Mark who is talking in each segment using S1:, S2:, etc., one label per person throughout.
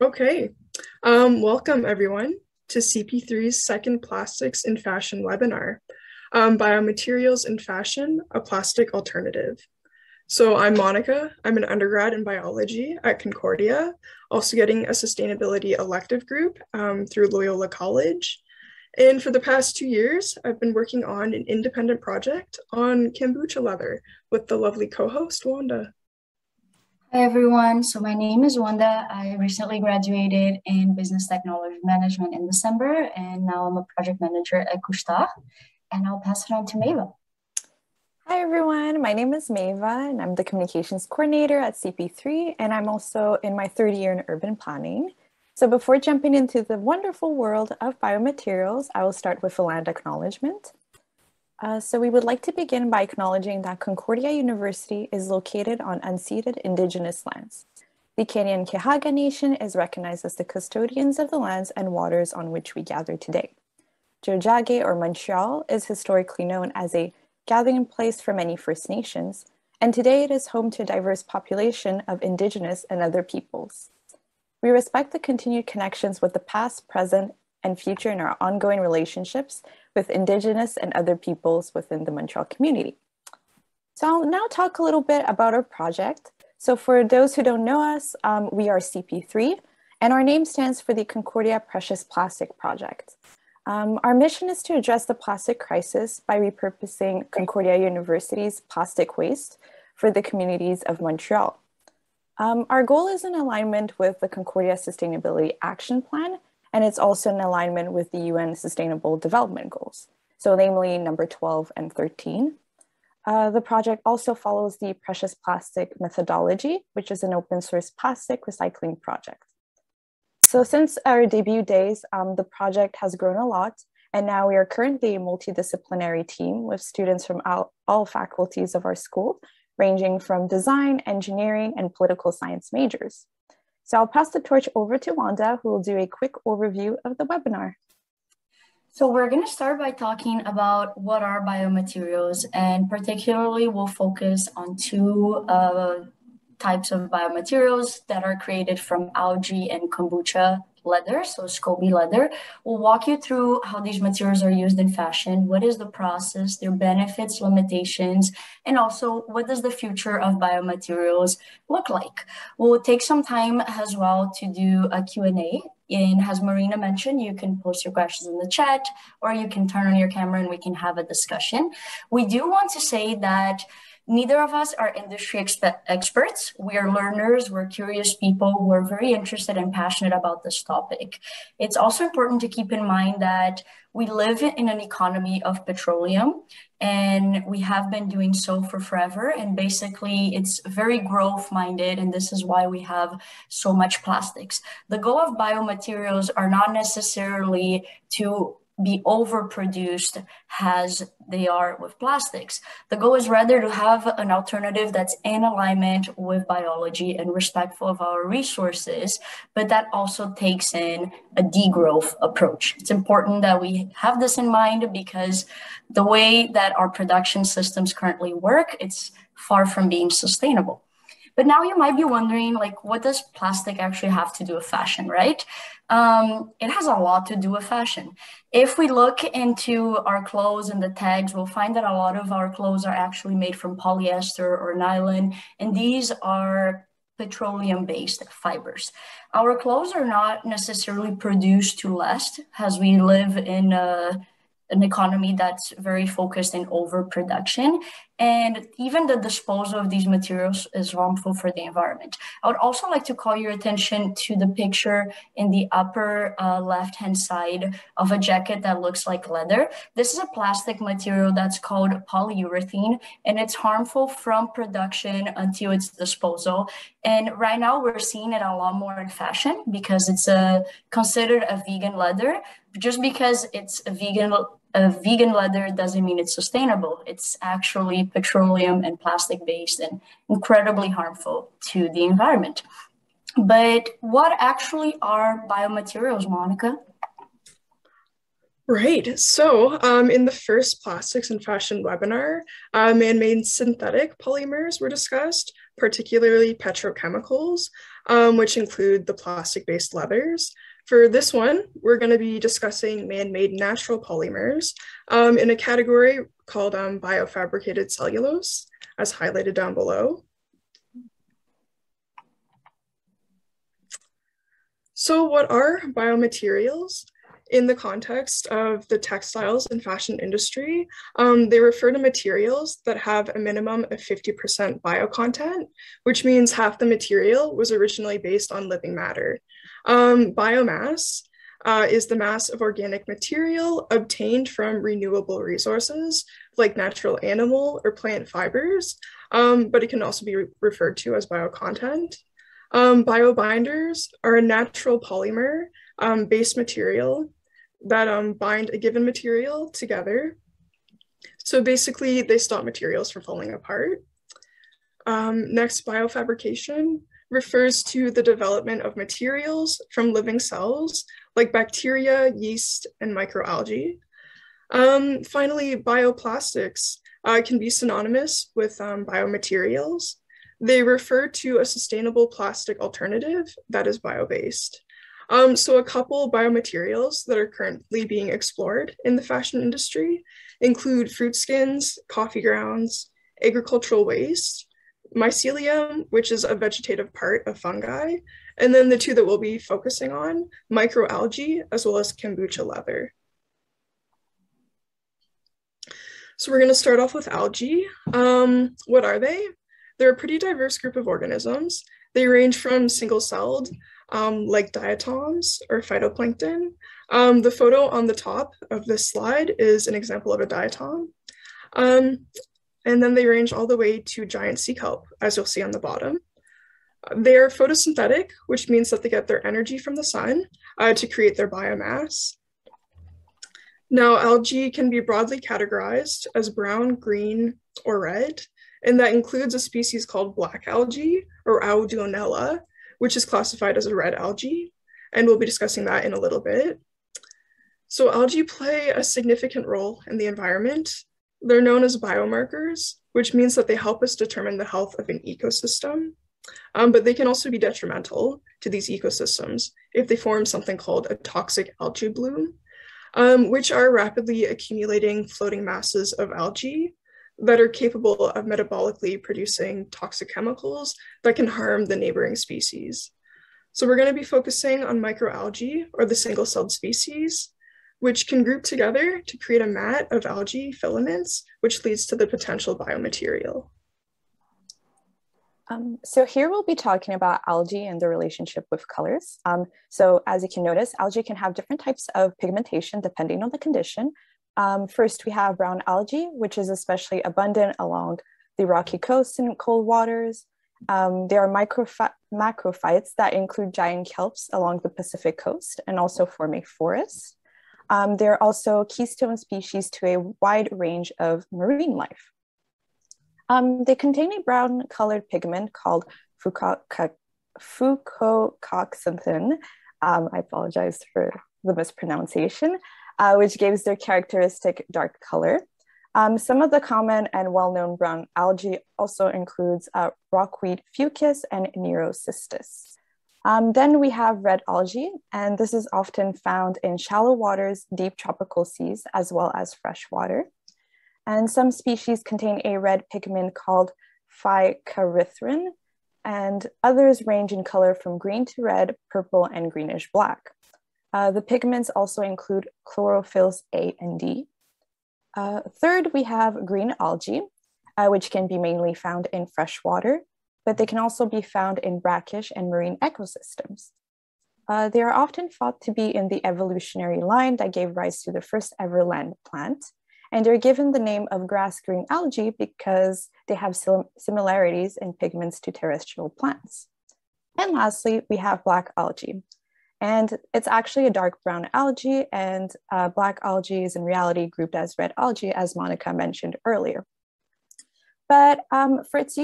S1: Okay. Welcome everyone to CP3's second Plastics in Fashion webinar, Biomaterials in Fashion, a Plastic Alternative. So I'm Monica. I'm an undergrad in biology at Concordia, also getting a sustainability elective group through Loyola College. And for the past 2 years, I've been working on an independent project on kombucha leather with the lovely co-host, Wanda.
S2: Hi everyone, so my name is Wanda. I recently graduated in Business Technology Management in December, and now I'm a project manager at Couche-Tard, and I'll pass it on to Maeva.
S3: Hi everyone, my name is Maeva, and I'm the communications coordinator at CP3, and I'm also in my third year in urban planning. So before jumping into the wonderful world of biomaterials, I will start with a land acknowledgement. So we would like to begin by acknowledging that Concordia University is located on unceded Indigenous lands. The Kanien'kehá:ka Nation is recognized as the custodians of the lands and waters on which we gather today. Tiohtià:ke, or Montreal, is historically known as a gathering place for many First Nations, and today it is home to a diverse population of Indigenous and other peoples. We respect the continued connections with the past, present, and future in our ongoing relationships with Indigenous and other peoples within the Montreal community. So I'll now talk a little bit about our project. So for those who don't know us, we are CP3, and our name stands for the Concordia Precious Plastic Project. Our mission is to address the plastic crisis by repurposing Concordia University's plastic waste for the communities of Montreal. Our goal is in alignment with the Concordia Sustainability Action Plan, and it's also in alignment with the UN Sustainable Development Goals, so namely number 12 and 13. The project also follows the Precious Plastic Methodology, which is an open source plastic recycling project. So since our debut days, the project has grown a lot, and now we are currently a multidisciplinary team with students from all faculties of our school, ranging from design, engineering, and political science majors. So I'll pass the torch over to Wanda, who will do a quick overview of the webinar.
S2: So we're going to start by talking about what are biomaterials, and particularly we'll focus on two types of biomaterials that are created from algae and kombucha leather, so Scoby leather. We'll walk you through how these materials are used in fashion, what is the process, their benefits, limitations, and also what does the future of biomaterials look like. We'll take some time as well to do a Q&A. And as Marina mentioned, you can post your questions in the chat, or you can turn on your camera and we can have a discussion. We do want to say that neither of us are industry experts. We are learners, we're curious people who are very interested and passionate about this topic. It's also important to keep in mind that we live in an economy of petroleum, and we have been doing so for forever. And basically it's very growth minded, and this is why we have so much plastics. The goal of biomaterials are not necessarily to be overproduced as they are with plastics. The goal is rather to have an alternative that's in alignment with biology and respectful of our resources, but that also takes in a degrowth approach. It's important that we have this in mind because the way that our production systems currently work, it's far from being sustainable. But now you might be wondering, like, what does plastic actually have to do with fashion, right? It has a lot to do with fashion. If we look into our clothes and the tags, we'll find that a lot of our clothes are actually made from polyester or nylon, and these are petroleum-based fibers. Our clothes are not necessarily produced to last, as we live in an economy that's very focused in overproduction. And even the disposal of these materials is harmful for the environment. I would also like to call your attention to the picture in the upper left-hand side of a jacket that looks like leather. This is a plastic material that's called polyurethane, and it's harmful from production until its disposal. And right now we're seeing it a lot more in fashion because it's considered a vegan leather. Just because it's a vegan leather doesn't mean it's sustainable. It's actually petroleum and plastic based and incredibly harmful to the environment. But what actually are biomaterials, Monica?
S1: Right. So, in the first plastics and fashion webinar, man-made synthetic polymers were discussed, particularly petrochemicals, which include the plastic-based leathers. For this one, we're going to be discussing man-made natural polymers in a category called biofabricated cellulose, as highlighted down below. So, what are biomaterials? In the context of the textiles and fashion industry, they refer to materials that have a minimum of 50% bio content, which means half the material was originally based on living matter. Biomass is the mass of organic material obtained from renewable resources like natural animal or plant fibers, but it can also be referred to as biocontent. Biobinders are a natural polymer based material that bind a given material together. So basically, they stop materials from falling apart. Next, biofabrication refers to the development of materials from living cells like bacteria, yeast, and microalgae. Finally, bioplastics can be synonymous with biomaterials. They refer to a sustainable plastic alternative that is bio-based. So a couple biomaterials that are currently being explored in the fashion industry include fruit skins, coffee grounds, agricultural waste, mycelium, which is a vegetative part of fungi, and then the two that we'll be focusing on, microalgae, as well as kombucha leather. So we're going to start off with algae. What are they? They're a pretty diverse group of organisms. They range from single-celled, like diatoms or phytoplankton. The photo on the top of this slide is an example of a diatom. And then they range all the way to giant sea kelp, as you'll see on the bottom. They are photosynthetic, which means that they get their energy from the sun to create their biomass. Now, algae can be broadly categorized as brown, green, or red, and that includes a species called black algae, or Audionella, which is classified as a red algae, and we'll be discussing that in a little bit. So algae play a significant role in the environment. They're known as biomarkers, which means that they help us determine the health of an ecosystem, but they can also be detrimental to these ecosystems if they form something called a toxic algae bloom, which are rapidly accumulating floating masses of algae that are capable of metabolically producing toxic chemicals that can harm the neighboring species. So we're going to be focusing on microalgae, or the single-celled species, which can group together to create a mat of algae filaments, which leads to the potential biomaterial.
S3: So here we'll be talking about algae and the relationship with colors. So as you can notice, algae can have different types of pigmentation depending on the condition. First, we have brown algae, which is especially abundant along the rocky coast and cold waters. There are macrophytes that include giant kelps along the Pacific coast and also form a forest. There are also keystone species to a wide range of marine life. They contain a brown colored pigment called fucocoxanthin. I apologize for the mispronunciation. Which gives their characteristic dark color. Some of the common and well-known brown algae also includes rockweed fucus and Neurocystis. Then we have red algae, and this is often found in shallow waters, deep tropical seas, as well as fresh water. And some species contain a red pigment called phycarythrin, and others range in color from green to red, purple, and greenish black. The pigments also include chlorophylls A and D. Third, we have green algae, which can be mainly found in fresh water, but they can also be found in brackish and marine ecosystems. They are often thought to be in the evolutionary line that gave rise to the first ever land plant, and they're given the name of grass green algae because they have similarities in pigments to terrestrial plants. And lastly, we have black algae. And it's actually a dark brown algae, and black algae is in reality grouped as red algae, as Monica mentioned earlier. But for its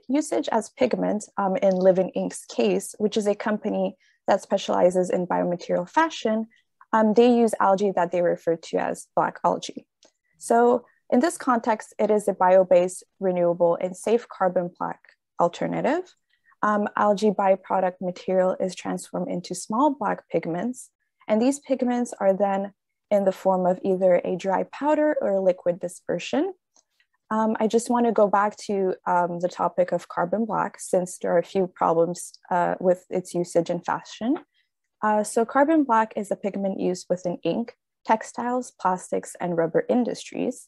S3: usage as pigment in Living Ink's case, which is a company that specializes in biomaterial fashion, they use algae that they refer to as black algae. So in this context, it is a bio-based, renewable, and safe carbon black alternative. Algae byproduct material is transformed into small black pigments, and these pigments are then in the form of either a dry powder or a liquid dispersion. I just want to go back to the topic of carbon black, since there are a few problems with its usage in fashion. So carbon black is a pigment used within ink, textiles, plastics, and rubber industries.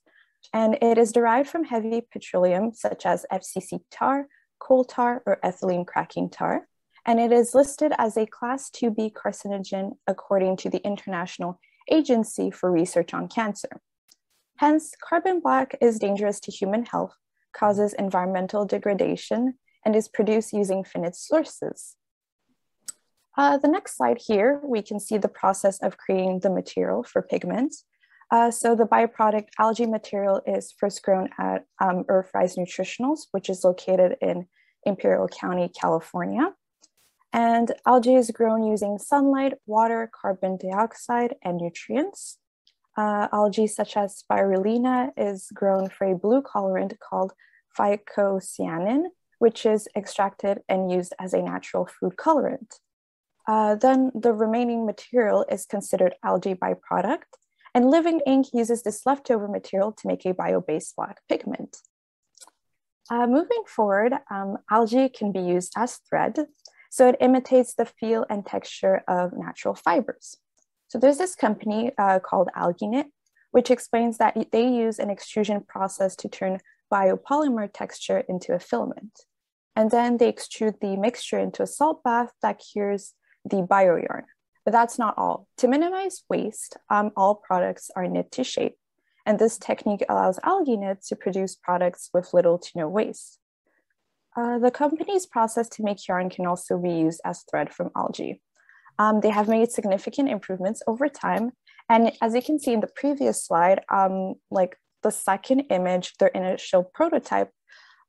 S3: And it is derived from heavy petroleum, such as FCC tar, coal tar, or ethylene cracking tar. And it is listed as a Class 2B carcinogen according to the International Agency for Research on Cancer. Hence, carbon black is dangerous to human health, causes environmental degradation, and is produced using finite sources. The next slide here, we can see the process of creating the material for pigments. So the byproduct algae material is first grown at Earthrise Nutritionals, which is located in Imperial County, California. And algae is grown using sunlight, water, carbon dioxide, and nutrients. Algae such as spirulina is grown for a blue colorant called phycocyanin, which is extracted and used as a natural food colorant. Then the remaining material is considered algae byproduct, and living ink uses this leftover material to make a bio-based black pigment. Moving forward, algae can be used as thread, so it imitates the feel and texture of natural fibers. So there's this company called Algae, which explains that they use an extrusion process to turn biopolymer texture into a filament. And then they extrude the mixture into a salt bath that cures the bio yarn. But that's not all. To minimize waste, all products are knit to shape. And this technique allows algae knit to produce products with little to no waste. The company's process to make yarn can also be used as thread from algae. They have made significant improvements over time. And as you can see in the previous slide, like the second image, their initial prototype,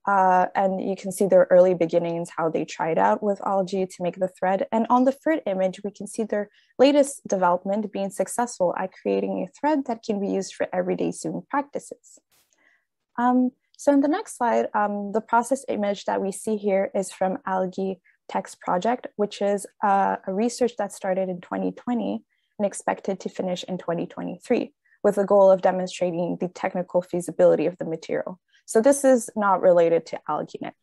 S3: and you can see their early beginnings, how they tried out with algae to make the thread. And on the third image, we can see their latest development being successful at creating a thread that can be used for everyday sewing practices. So in the next slide, the process image that we see here is from Algae Text Project, which is a research that started in 2020 and expected to finish in 2023, with the goal of demonstrating the technical feasibility of the material. So this is not related to algae knit.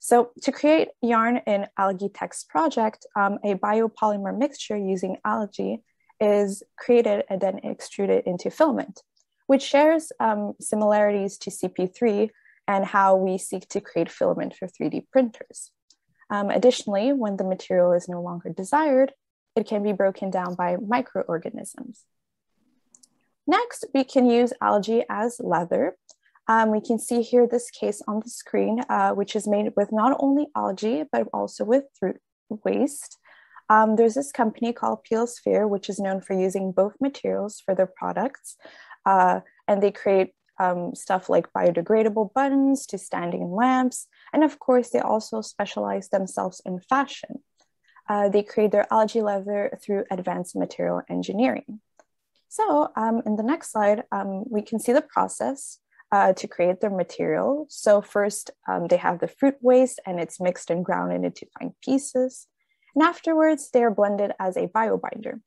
S3: So to create yarn in Algae Text Project, a biopolymer mixture using algae is created and then extruded into filament, which shares similarities to CP3 and how we seek to create filament for 3D printers. Additionally, when the material is no longer desired, it can be broken down by microorganisms. Next, we can use algae as leather. We can see here this case on the screen, which is made with not only algae, but also with fruit waste. There's this company called Peelsphere, which is known for using both materials for their products. And they create stuff like biodegradable buttons to standing lamps. And of course, they also specialize themselves in fashion. They create their algae leather through advanced material engineering. So in the next slide, we can see the process to create their material. So first, they have the fruit waste and it's mixed and ground into fine pieces. And afterwards, they are blended as a biobinder.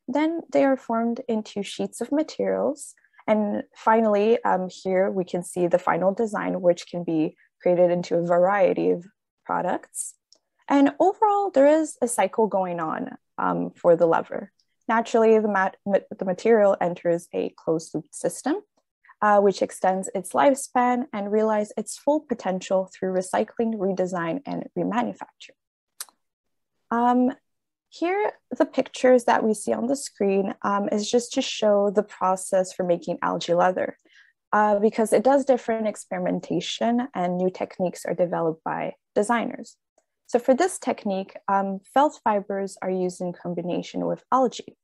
S3: Then they are formed into sheets of materials. And finally, here we can see the final design, which can be created into a variety of products. And overall, there is a cycle going on for the leather. Naturally, the material enters a closed loop system, which extends its lifespan and realizes its full potential through recycling, redesign, and remanufacture. Here, the pictures that we see on the screen is just to show the process for making algae leather, because it does different experimentation and new techniques are developed by designers. So for this technique, felt fibers are used in combination with algae.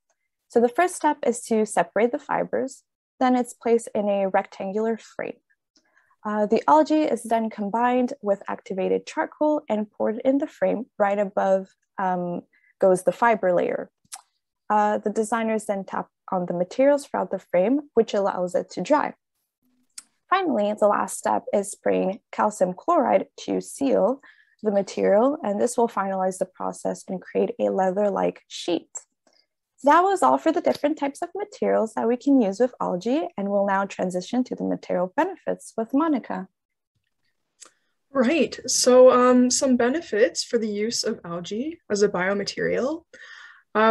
S3: So the first step is to separate the fibers, then it's placed in a rectangular frame. The algae is then combined with activated charcoal and poured in the frame. Right above goes the fiber layer. The designers then tap on the materials throughout the frame, which allows it to dry. Finally, the last step is spraying calcium chloride to seal the material, and this will finalize the process and create a leather-like sheet. So that was all for the different types of materials that we can use with algae, and we'll now transition to the material benefits with Monica.
S1: Right, so some benefits for the use of algae as a biomaterial.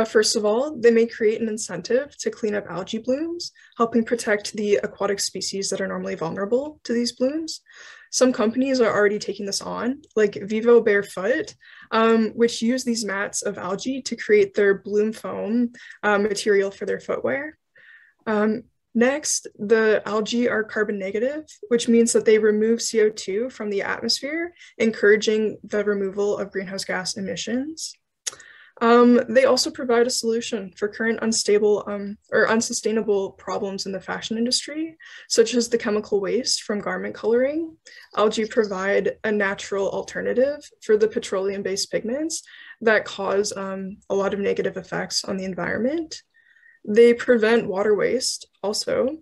S1: First of all, they may create an incentive to clean up algae blooms, helping protect the aquatic species that are normally vulnerable to these blooms. Some companies are already taking this on, like Vivo Barefoot, which use these mats of algae to create their bloom foam material for their footwear. Next, the algae are carbon negative, which means that they remove CO2 from the atmosphere, encouraging the removal of greenhouse gas emissions. They also provide a solution for current unstable or unsustainable problems in the fashion industry, such as the chemical waste from garment coloring. Algae provide a natural alternative for the petroleum-based pigments that cause a lot of negative effects on the environment. They prevent water waste also,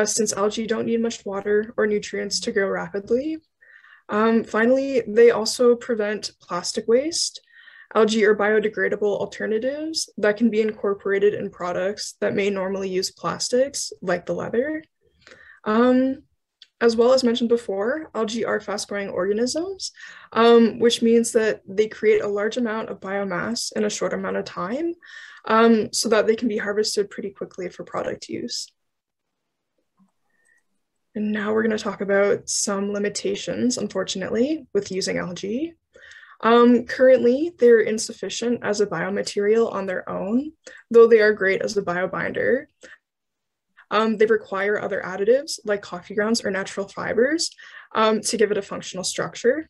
S1: since algae don't need much water or nutrients to grow rapidly. Finally, they also prevent plastic waste. Algae are biodegradable alternatives that can be incorporated in products that may normally use plastics, like the leather. As well as mentioned before, algae are fast-growing organisms, which means that they create a large amount of biomass in a short amount of time, so that they can be harvested pretty quickly for product use. And now we're going to talk about some limitations, unfortunately, with using algae. Currently, they're insufficient as a biomaterial on their own, though they are great as a biobinder. They require other additives like coffee grounds or natural fibers to give it a functional structure.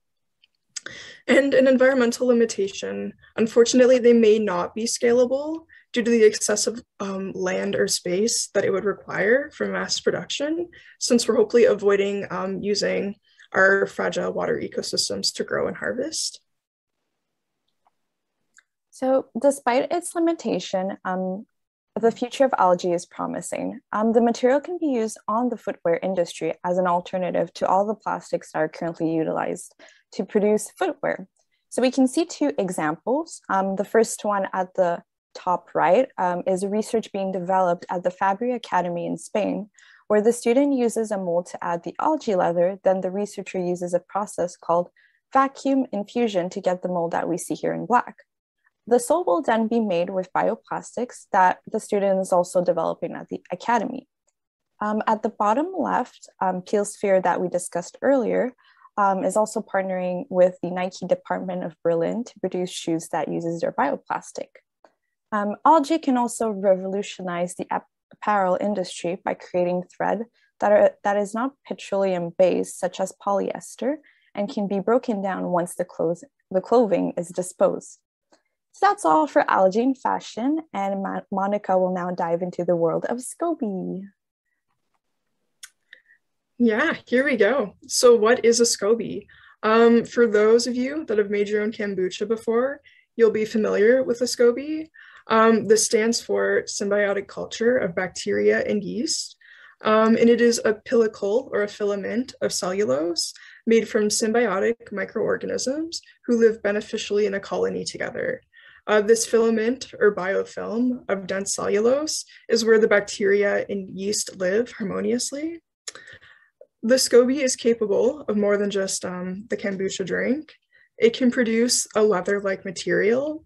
S1: And an environmental limitation, unfortunately, they may not be scalable due to the excessive land or space that it would require for mass production, since we're hopefully avoiding using our fragile water ecosystems to grow and harvest.
S3: So despite its limitation, the future of algae is promising. The material can be used on the footwear industry as an alternative to all the plastics that are currently utilized to produce footwear. So we can see two examples. The first one at the top right is research being developed at the Fabry Academy in Spain, where the student uses a mold to add the algae leather, then the researcher uses a process called vacuum infusion to get the mold that we see here in black. The sole will then be made with bioplastics that the student is also developing at the academy. At the bottom left, Peelsphere that we discussed earlier is also partnering with the Nike department of Berlin to produce shoes that uses their bioplastic. Algae can also revolutionize the apparel industry by creating thread that is not petroleum-based, such as polyester, and can be broken down once the clothing is disposed. So that's all for algae and fashion, and Monica will now dive into the world of Scoby.
S1: Yeah, here we go. So what is a Scoby? For those of you that have made your own kombucha before, you'll be familiar with a Scoby. This stands for symbiotic culture of bacteria and yeast. And it is a pellicle or a filament of cellulose made from symbiotic microorganisms who live beneficially in a colony together. This filament or biofilm of dense cellulose is where the bacteria and yeast live harmoniously. The Scoby is capable of more than just the kombucha drink. It can produce a leather-like material.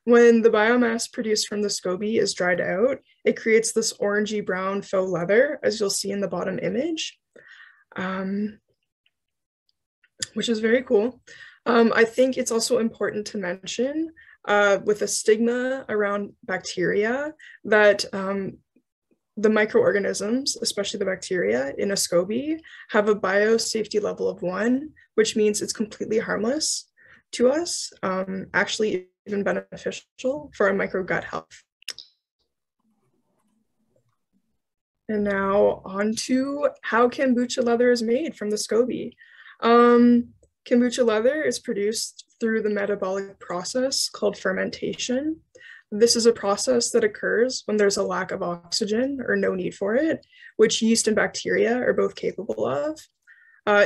S1: When the biomass produced from the Scoby is dried out, it creates this orangey brown faux leather, as you'll see in the bottom image, which is very cool. I think it's also important to mention with a stigma around bacteria that the microorganisms, especially the bacteria in a Scoby, have a biosafety level of 1, which means it's completely harmless to us, actually even beneficial for our microgut health. And now on to how kombucha leather is made from the Scoby. Kombucha leather is produced through the metabolic process called fermentation. This is a process that occurs when there's a lack of oxygen or no need for it, which yeast and bacteria are both capable of.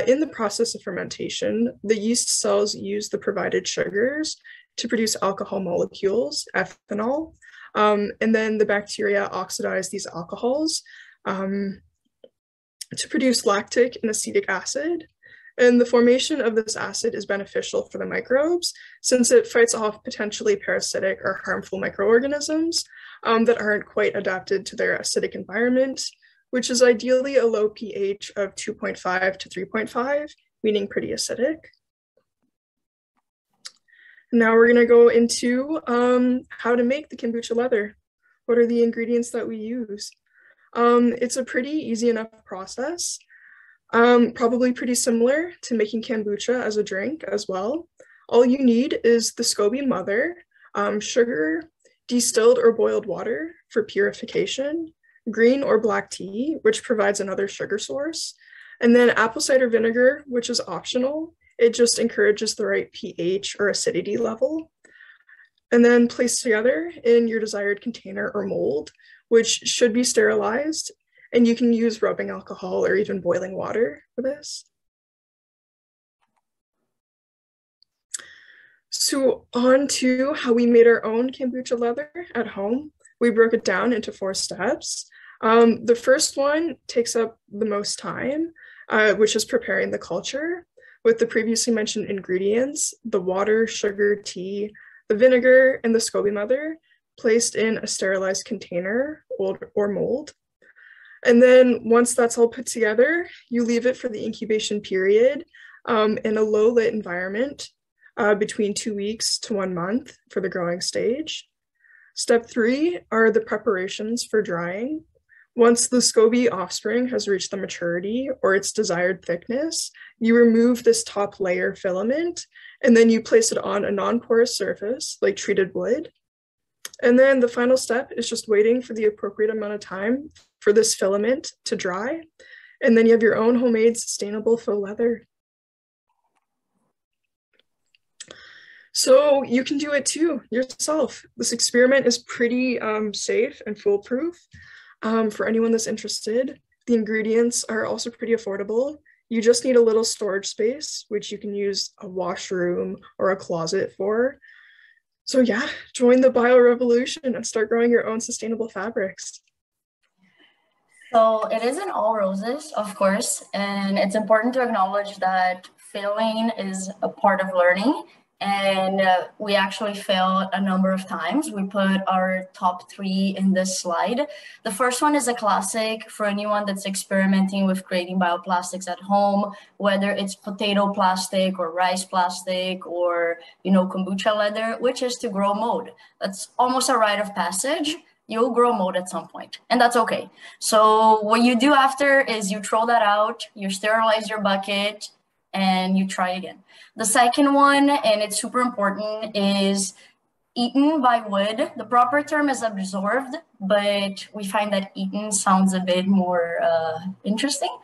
S1: In the process of fermentation, the yeast cells use the provided sugars to produce alcohol molecules, ethanol, and then the bacteria oxidize these alcohols to produce lactic and acetic acid. And the formation of this acid is beneficial for the microbes since it fights off potentially parasitic or harmful microorganisms that aren't quite adapted to their acidic environment, which is ideally a low pH of 2.5 to 3.5, meaning pretty acidic. Now we're gonna go into how to make the kombucha leather. What are the ingredients that we use? It's a pretty easy enough process. Probably pretty similar to making kombucha as a drink as well. All you need is the Scoby mother, sugar, distilled or boiled water for purification, green or black tea, which provides another sugar source, and then apple cider vinegar, which is optional. It just encourages the right pH or acidity level. And then place together in your desired container or mold, which should be sterilized. And you can use rubbing alcohol or even boiling water for this. So on to how we made our own kombucha leather at home. We broke it down into 4 steps. The first one takes up the most time, which is preparing the culture with the previously mentioned ingredients, the water, sugar, tea, the vinegar, and the Scoby mother placed in a sterilized container or mold. And then once that's all put together, you leave it for the incubation period in a low lit environment between 2 weeks to 1 month for the growing stage. Step 3 are the preparations for drying. Once the Scoby offspring has reached the maturity or its desired thickness, you remove this top layer filament and then you place it on a non-porous surface like treated wood. And then the final step is just waiting for the appropriate amount of time for this filament to dry. And then you have your own homemade sustainable faux leather. So you can do it too yourself. This experiment is pretty safe and foolproof for anyone that's interested. The ingredients are also pretty affordable. You just need a little storage space, which you can use a washroom or a closet for. So yeah, join the bio revolution and start growing your own sustainable fabrics.
S2: So it isn't all roses, of course, and it's important to acknowledge that failing is a part of learning. And we actually failed a number of times. We put our top 3 in this slide. The first one is a classic for anyone that's experimenting with creating bioplastics at home, whether it's potato plastic or rice plastic or, kombucha leather, which is to grow mold. That's almost a rite of passage. You'll grow mold at some point, and that's okay. So what you do after is you throw that out, you sterilize your bucket, and you try again. The second one, and it's super important, is eaten by wood. The proper term is absorbed, but we find that eaten sounds a bit more interesting.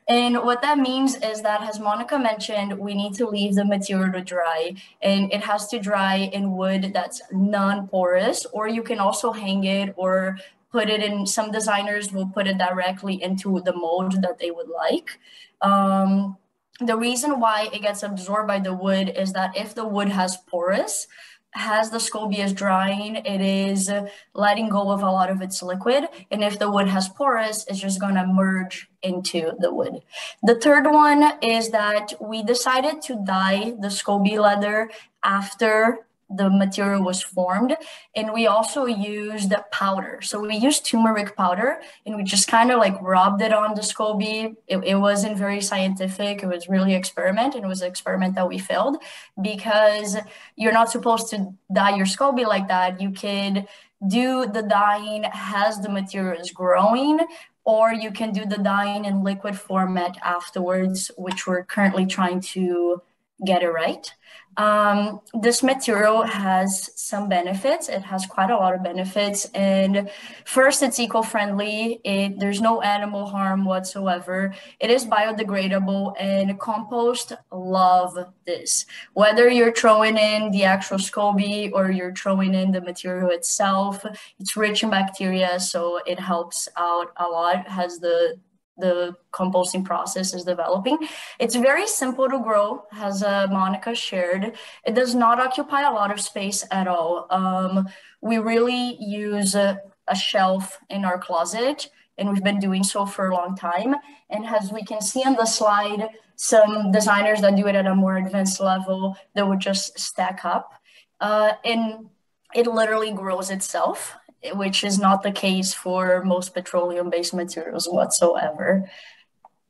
S2: And what that means is that, as Monica mentioned, we need to leave the material to dry, and it has to dry in wood that's non-porous, or you can also hang it or put it in. Some designers will put it directly into the mold that they would like. The reason why it gets absorbed by the wood is that if the wood has porous, as the Scoby is drying, it is letting go of a lot of its liquid. And if the wood has porous, it's just going to merge into the wood. The third one is that we decided to dye the Scoby leather after the material was formed, and we also used powder. So we used turmeric powder, and we just kind of like rubbed it on the Scoby. It wasn't very scientific. It was really experiment, and it was an experiment that we failed because you're not supposed to dye your Scoby like that. You could do the dyeing as the material is growing, or you can do the dyeing in liquid format afterwards, which we're currently trying to get it right. This material has some benefits. It has quite a lot of benefits. And first, it's eco-friendly. There's no animal harm whatsoever. It is biodegradable, and compost love this. Whether you're throwing in the actual Scoby or you're throwing in the material itself, it's rich in bacteria, so it helps out a lot. Has the composting process is developing. It's very simple to grow, as Monica shared. It does not occupy a lot of space at all. We really use a shelf in our closet, and we've been doing so for a long time. And as we can see on the slide, some designers that do it at a more advanced level, they would just stack up. And it literally grows itself, which is not the case for most petroleum-based materials whatsoever.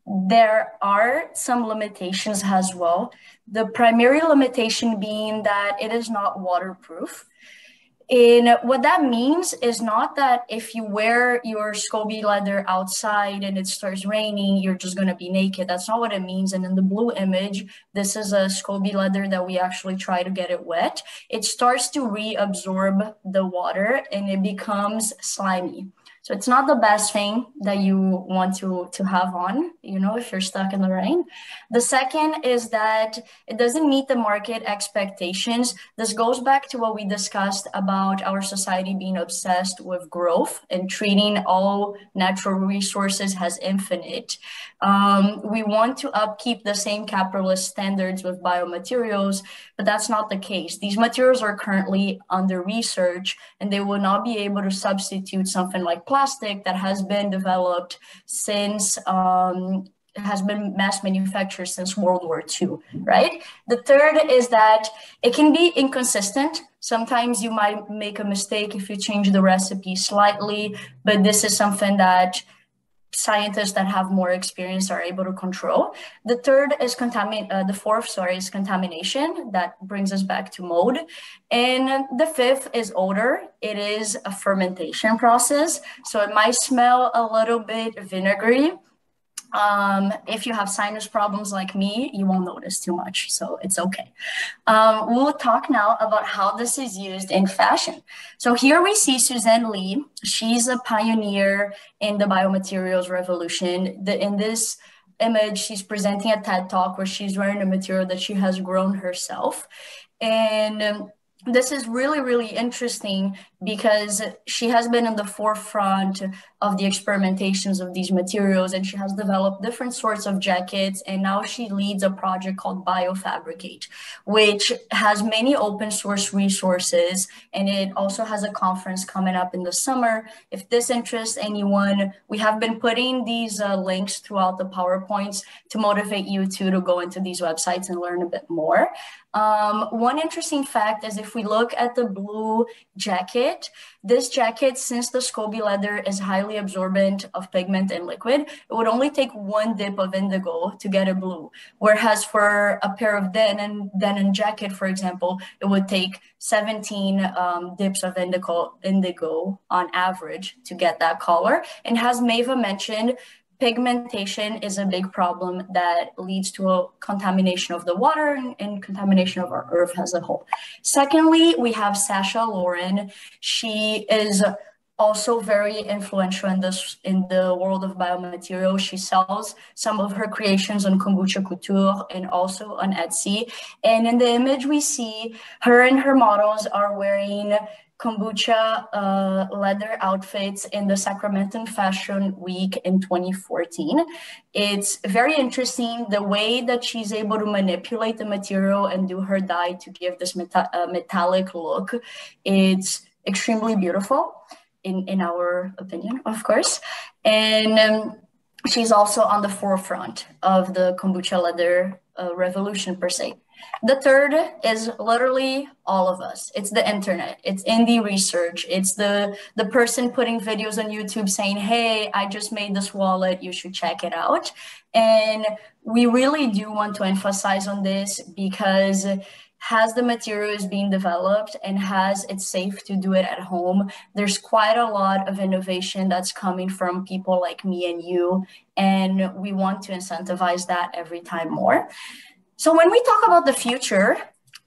S2: There are some limitations as well. The primary limitation being that it is not waterproof. And what that means is not that if you wear your Scoby leather outside and it starts raining, you're just going to be naked. That's not what it means. And in the blue image, this is a Scoby leather that we actually try to get it wet. It starts to reabsorb the water and it becomes slimy. So it's not the best thing that you want to have on, you know, if you're stuck in the rain. The second is that it doesn't meet the market expectations. This goes back to what we discussed about our society being obsessed with growth and treating all natural resources as infinite. We want to upkeep the same capitalist standards with biomaterials, but that's not the case. These materials are currently under research, and they will not be able to substitute something like plastic that has been developed since has been mass manufactured since World War II, right? The third is that it can be inconsistent. Sometimes you might make a mistake if you change the recipe slightly, but this is something that scientists that have more experience are able to control. The third is the fourth is contamination. That brings us back to mold. And the fifth is odor. It is a fermentation process. So it might smell a little bit vinegary. If you have sinus problems like me, you won't notice too much, so it's okay. We'll talk now about how this is used in fashion. So here we see Suzan Lee. She's a pioneer in the biomaterials revolution. In this image, she's presenting a TED Talk where she's wearing a material that she has grown herself. And this is really, really interesting because she has been in the forefront of the experimentations of these materials, and she has developed different sorts of jackets. And now she leads a project called Biofabricate, which has many open source resources. And it also has a conference coming up in the summer. If this interests anyone, we have been putting these links throughout the PowerPoints to motivate you to go into these websites and learn a bit more. One interesting fact is if we look at the blue jacket, this jacket, since the Scoby leather is highly absorbent of pigment and liquid, it would only take one dip of indigo to get it blue. Whereas for a pair of denim jacket, for example, it would take 17 dips of indigo on average to get that color. And as Maeva mentioned, pigmentation is a big problem that leads to a contamination of the water and contamination of our earth as a whole. Secondly, we have Sacha Lauren. She is also very influential in the world of biomaterials. She sells some of her creations on Kombucha Couture and also on Etsy. And in the image we see, her and her models are wearing kombucha leather outfits in the Sacramento Fashion Week in 2014. It's very interesting the way that she's able to manipulate the material and do her dye to give this metallic look. It's extremely beautiful in our opinion, of course. And she's also on the forefront of the kombucha leather revolution per se. The third is literally all of us. It's the internet. It's indie research. It's the person putting videos on YouTube saying, hey, I just made this wallet. You should check it out. And we really do want to emphasize on this because as the material is being developed and as it's safe to do it at home, there's quite a lot of innovation that's coming from people like me and you. And we want to incentivize that every time more. So when we talk about the future,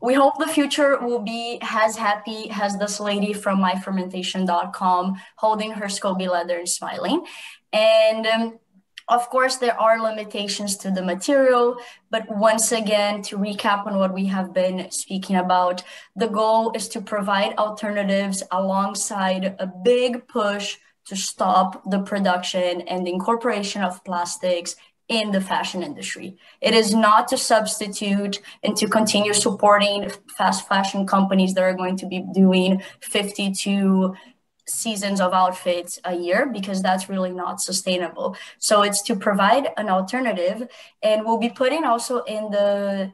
S2: we hope the future will be as happy as this lady from myfermentation.com holding her Scoby leather and smiling. And of course, there are limitations to the material, but once again, to recap on what we have been speaking about, the goal is to provide alternatives alongside a big push to stop the production and the incorporation of plastics in the fashion industry. It is not to substitute and to continue supporting fast fashion companies that are going to be doing 52 seasons of outfits a year, because that's really not sustainable. So it's to provide an alternative, and we'll be putting also in the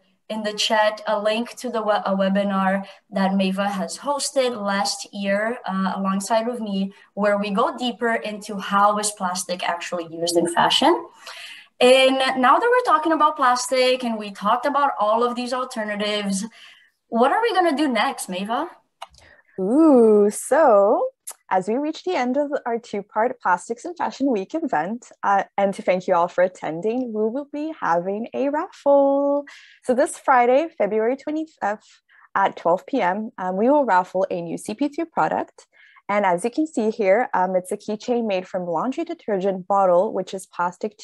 S2: chat a link to a webinar that Maeva has hosted last year alongside with me, where we go deeper into how is plastic actually used in fashion. And now that we're talking about plastic and we talked about all of these alternatives, what are we going to do next, Maeva?
S3: Ooh, so as we reach the end of our two-part Plastics in Fashion Week event, and to thank you all for attending, we will be having a raffle. So this Friday, February 25th at 12 p.m., we will raffle a new CP3 product. And as you can see here, it's a keychain made from laundry detergent bottle, which is plastic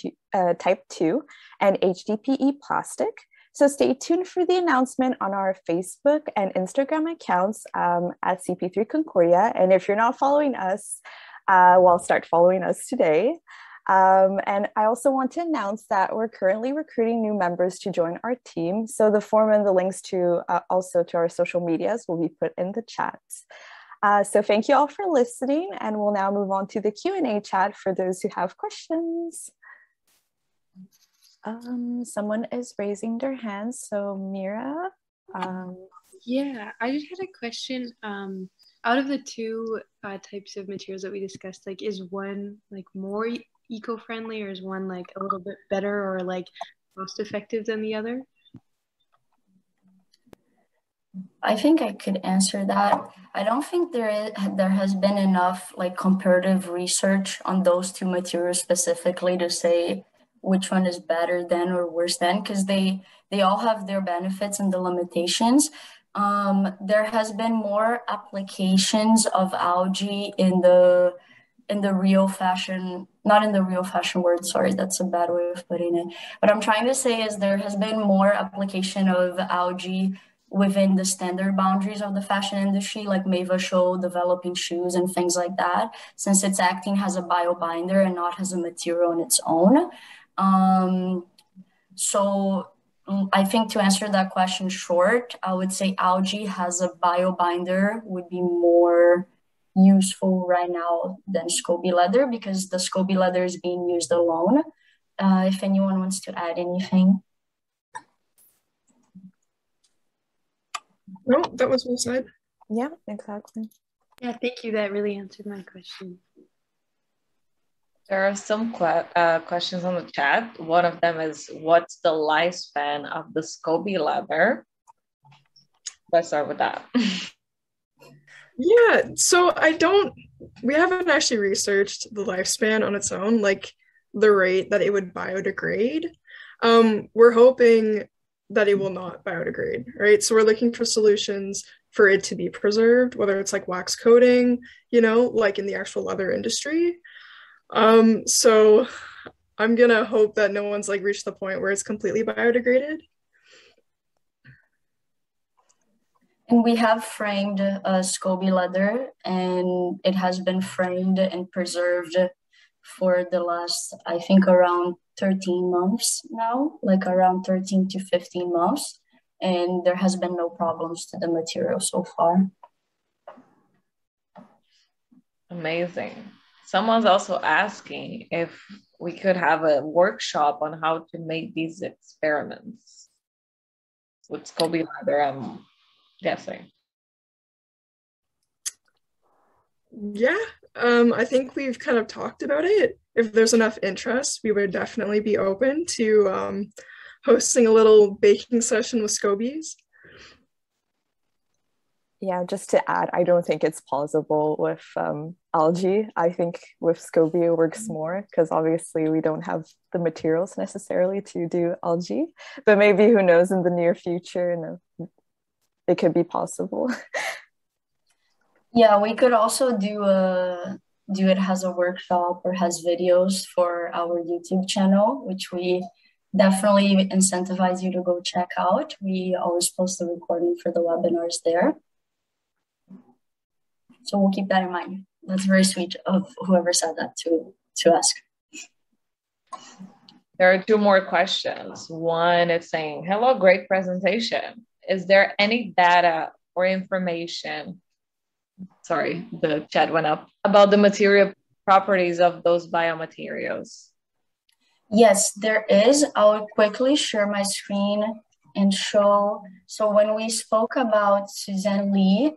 S3: type 2 and HDPE plastic. So stay tuned for the announcement on our Facebook and Instagram accounts at CP3 Concordia. And if you're not following us, well, start following us today. And I also want to announce that we're currently recruiting new members to join our team. So the form and the links to also to our social medias will be put in the chat. So thank you all for listening, and we'll now move on to the Q&A chat for those who have questions. Someone is raising their hand, so Mira.
S4: Yeah, I just had a question. Out of the two types of materials that we discussed, like, is one like more eco-friendly, or is one like a little bit better or like cost-effective than the other?
S2: I think I could answer that. I don't think there has been enough like comparative research on those two materials specifically to say which one is better than or worse than, because they all have their benefits and the limitations. There has been more applications of algae in the real fashion, not in the real fashion word, sorry, that's a bad way of putting it. What I'm trying to say is there has been more application of algae within the standard boundaries of the fashion industry, like Maeva showed, developing shoes and things like that, since it's acting as a biobinder and not as a material on its own. So I think to answer that question short, I would say algae as a biobinder would be more useful right now than Scoby leather, because the Scoby leather is being used alone. If anyone wants to add anything.
S1: No, that was well said.
S3: Yeah, exactly.
S4: Yeah, thank you. That really answered my question.
S5: There are some questions on the chat. One of them is, what's the lifespan of the Scoby leather? Let's start with that.
S1: Yeah, so we haven't actually researched the lifespan on its own, like the rate that it would biodegrade. We're hoping that it will not biodegrade, right? So we're looking for solutions for it to be preserved, whether it's like wax coating, like in the actual leather industry. So I'm gonna hope that no one's like reached the point where it's completely biodegraded.
S2: And we have framed Scoby leather, and it has been framed and preserved for the last, I think, around 13 months now, like around 13 to 15 months. And there has been no problems to the material so far.
S5: Amazing. Someone's also asking if we could have a workshop on how to make these experiments with Scoby leather, I'm guessing.
S1: Yeah, I think we've kind of talked about it. If there's enough interest, we would definitely be open to hosting a little baking session with Scobies.
S3: Yeah, just to add, I don't think it's plausible with algae. I think with Scoby it works more because obviously we don't have the materials necessarily to do algae, but maybe who knows, in the near future, it could be possible.
S2: Yeah, we could also do it as a workshop or has videos for our YouTube channel, which we definitely incentivize you to go check out. We always post the recording for the webinars there. So we'll keep that in mind. That's very sweet of whoever said that to ask.
S5: There are two more questions. One is saying, hello, great presentation. Is there any data or information, sorry, the chat went up, about the material properties of those biomaterials?
S2: Yes, there is. I'll quickly share my screen and show. So when we spoke about Suzan Lee,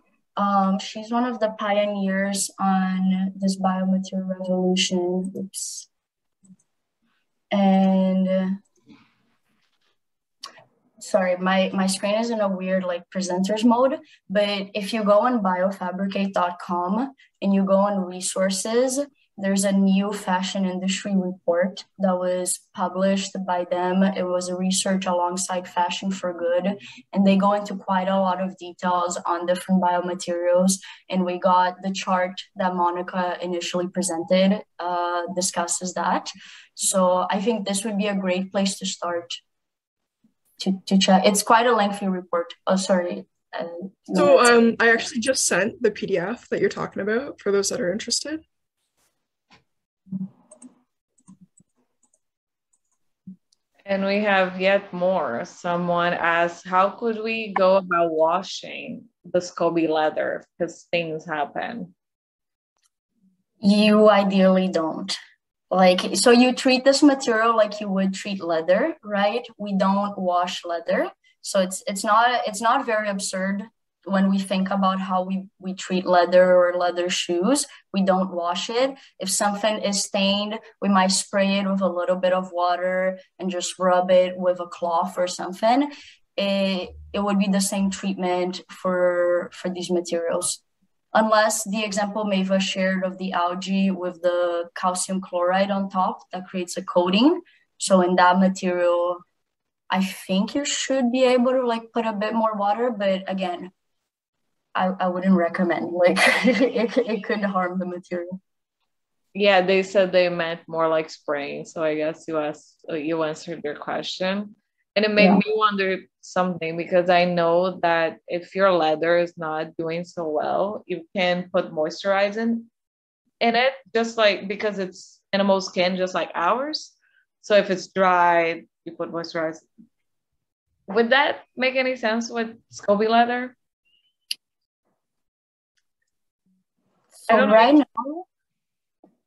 S2: she's one of the pioneers on this biomaterial revolution. Oops. And sorry, my screen is in a weird like presenters mode, but if you go on biofabricate.com and you go on resources, there's a new fashion industry report that was published by them. It was a research alongside Fashion for Good, and they go into quite a lot of details on different biomaterials. And we got the chart that Monica initially presented, discusses that. So I think this would be a great place to start to check. It's quite a lengthy report. Oh, sorry.
S1: So I actually just sent the PDF that you're talking about for those that are interested.
S5: And we have yet more. Someone asked, how could we go about washing the Scoby leather because things happen?
S2: You ideally don't. Like, so you treat this material like you would treat leather, right? We don't wash leather. So it's not very absurd when we think about how we treat leather or leather shoes. We don't wash it. If something is stained, we might spray it with a little bit of water and just rub it with a cloth or something. It would be the same treatment for these materials. Unless the example Maeva shared of the algae with the calcium chloride on top that creates a coating. So in that material, I think you should be able to like put a bit more water, but again, I wouldn't recommend, like it could harm the material.
S5: Yeah, they said they meant more like spraying. So I guess you answered your question. And it made me wonder something, because I know that if your leather is not doing so well, you can put moisturizing in it, just like because it's animal skin, just like ours. So if it's dry, you put moisturizer. Would that make any sense with Scoby leather?
S2: So right now,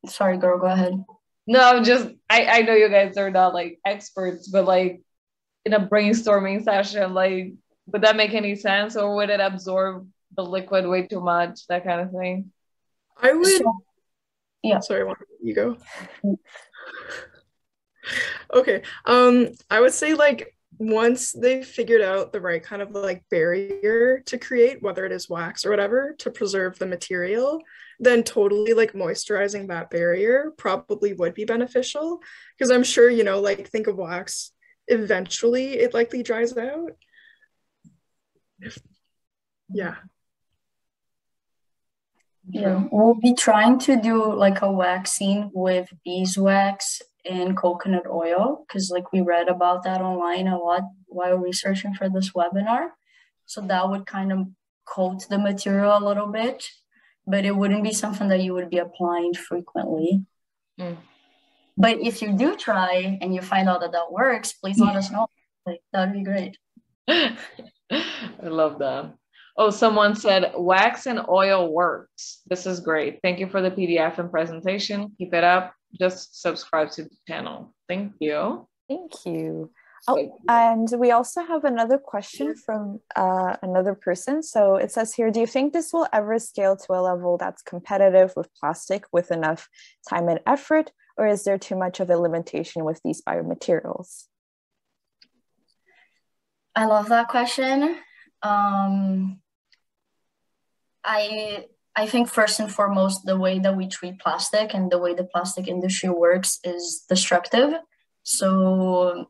S2: sorry, girl, go ahead.
S5: No, I know you guys are not like experts, but like in a brainstorming session, like, would that make any sense, or would it absorb the liquid way too much, that kind of thing?
S1: I would,
S2: yeah.
S1: Sorry, Wanda, you go. Okay, I would say like once they figured out the right kind of like barrier to create, whether it is wax or whatever, to preserve the material, then totally like moisturizing that barrier probably would be beneficial. Because I'm sure, you know, like think of wax, eventually it likely dries out. Yeah.
S2: Yeah, we'll be trying to do like a waxing with beeswax and coconut oil, because like we read about that online a lot while researching for this webinar. So that would kind of coat the material a little bit, but it wouldn't be something that you would be applying frequently. But if you do try and you find out that that works, please let us know. Like, that'd be great.
S5: I love that. Oh, someone said wax and oil works. This is great. Thank you for the PDF and presentation. Keep it up. Just subscribe to the channel. Thank you.
S3: Thank you. Oh, and we also have another question from another person. So it says here, do you think this will ever scale to a level that's competitive with plastic with enough time and effort, or is there too much of a limitation with these biomaterials?
S2: I love that question. I think first and foremost, the way that we treat plastic and the way the plastic industry works is destructive. So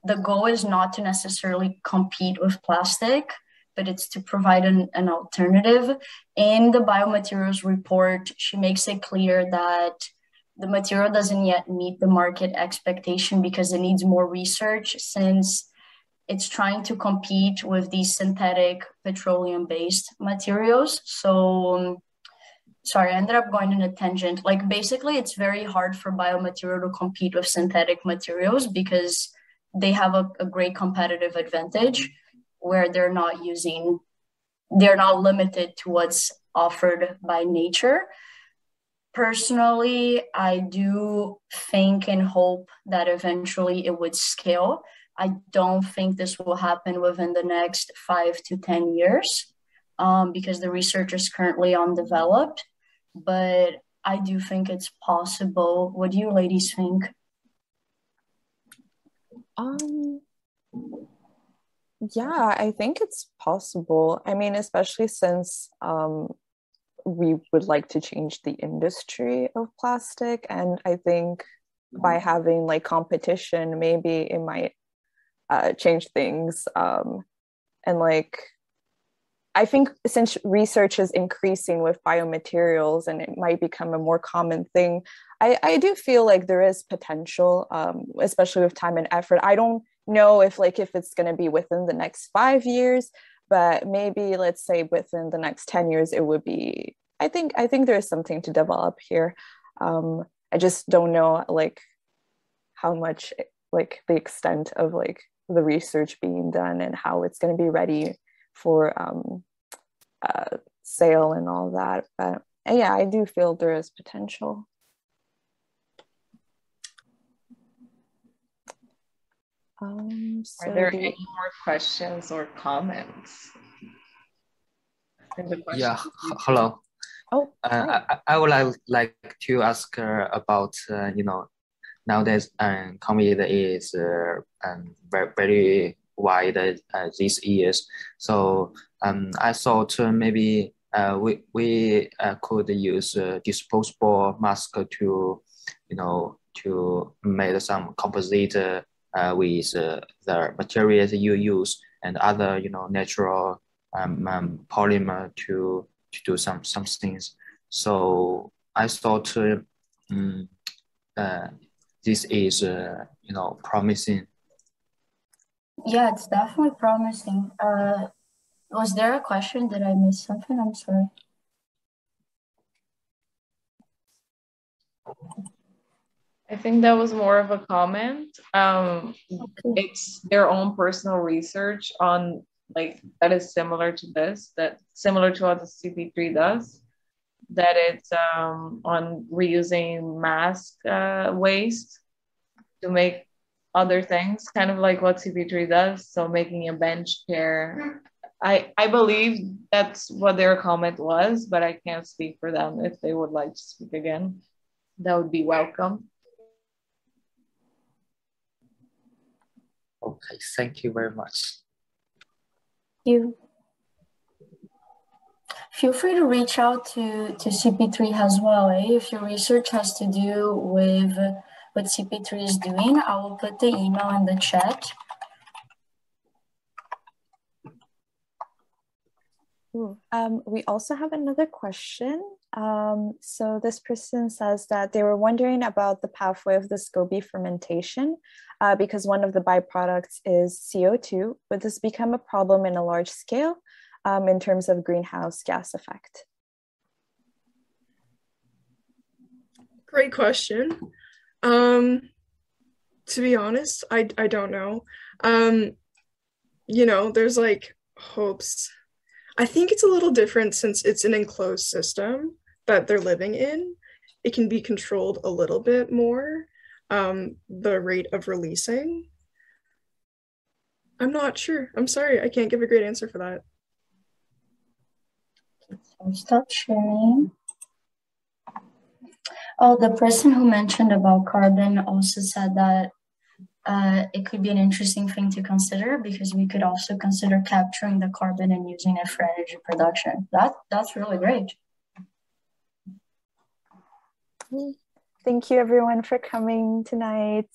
S2: the goal is not to necessarily compete with plastic, but it's to provide an alternative. In the biomaterials report, she makes it clear that the material doesn't yet meet the market expectation because it needs more research, since it's trying to compete with these synthetic petroleum-based materials. So, sorry, I ended up going on a tangent. Like, basically, it's very hard for biomaterial to compete with synthetic materials because they have a great competitive advantage where they're not limited to what's offered by nature. Personally, I do think and hope that eventually it would scale. I don't think this will happen within the next 5 to 10 years because the research is currently undeveloped, but I do think it's possible. What do you ladies think?
S3: Yeah, I think it's possible. I mean, especially since we would like to change the industry of plastic, and I think by having like competition, maybe it might change things. And like, I think since research is increasing with biomaterials and it might become a more common thing, I do feel like there is potential, especially with time and effort. I don't know if it's going to be within the next 5 years, but maybe let's say within the next 10 years, it would be, I think there is something to develop here. I just don't know like how much, like the extent of like the research being done and how it's going to be ready for sale and all that. But yeah, I do feel there is potential.
S5: Are there any more questions or comments?
S6: Yeah, hello.
S3: Oh,
S6: I would like to ask about, nowadays COVID is very wide these years. So I thought maybe we could use disposable mask to, to make some composite with the materials you use and other, natural polymer to do some things. So I thought this is, promising.
S2: Yeah, it's definitely promising. Was there a question? Did I miss something? I'm sorry.
S5: I think that was more of a comment. It's their own personal research on like that is similar to this, that similar to what the CP3 does, that it's on reusing mask waste to make other things, kind of like what CP3 does. So making a bench chair. I believe that's what their comment was, but I can't speak for them. If they would like to speak again, that would be welcome.
S6: Okay, thank you very much.
S2: You feel free to reach out to CP3 as well. If your research has to do with what CP3 is doing, I will put the email in the chat.
S3: We also have another question. So this person says that they were wondering about the pathway of the Scoby fermentation because one of the byproducts is CO2. Would this become a problem in a large scale in terms of greenhouse gas effect?
S1: Great question. To be honest, I don't know. There's like hopes. I think it's a little different since it's an enclosed system that they're living in. It can be controlled a little bit more, the rate of releasing. I'm not sure. I'm sorry. I can't give a great answer for that.
S2: So stop sharing. Oh, the person who mentioned about carbon also said that it could be an interesting thing to consider because we could also consider capturing the carbon and using it for energy production. That's really great.
S3: Thank you everyone for coming tonight.